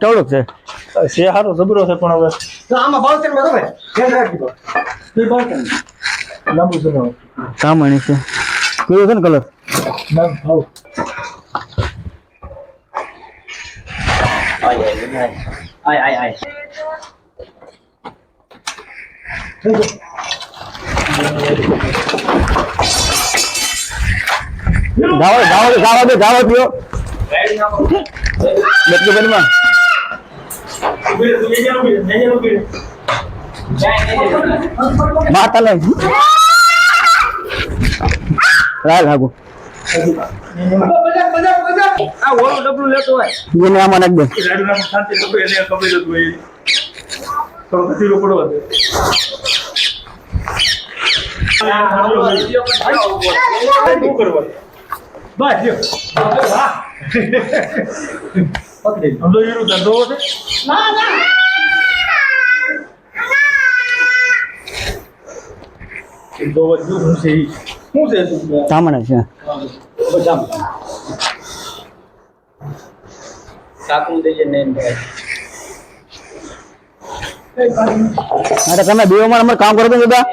કેવડું છે છે સારો જબરો છે પણ હવે આમાં ભાવ છે બરોબર ધ્યાન રાખી દો એ ભાવ છે લાંબુ છે સામાન્ય છે કયો છે ને કલર ના ભાવ આય જાવ પીઓ બેટલી બેનમાં માતા લઈ રાલ હાગુ આ ઓલો ડબલું લેતો હોય એને આમાં નાખ દે ગાડી નામ શાંતિ ડબલું એને કપડી લેતું હોય થોડો કચી રોકડો હતો શું કરવાનું બસ જો વાહ પકડી સમજો એનો ધંધો છે ના દો વધુ હું છે સામાન્ય છે સાકું દઈએ ને અરે તમે બીઓમાં અમારે કામ કરો છો બધા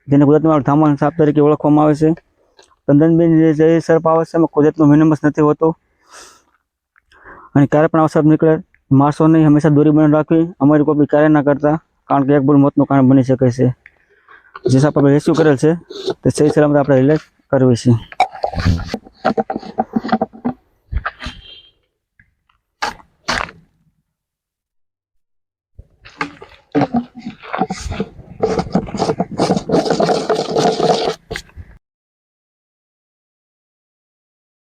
જેને ગુજરાતમાં ધામણ સાપ તરીકે ઓળખવામાં આવે છે ચંદનબેન જે સર્પ આવે છે એમાં કુદરતનો મિનિમસ નથી હોતો અને ક્યારે પણ આવો સર્પ નીકળે મારશો નહીં, હંમેશા દોરી બનાવી રાખવી, અમારી કોઈ કાર્ય ના કરતા, કારણ કે એક ભૂલ મોતનું કારણ બની શકે છે. જે સાપ આપણે રેસ્ક્યુ કરેલ છે તે સહી સલામત આપણે રિલેક્સ કરવી છે.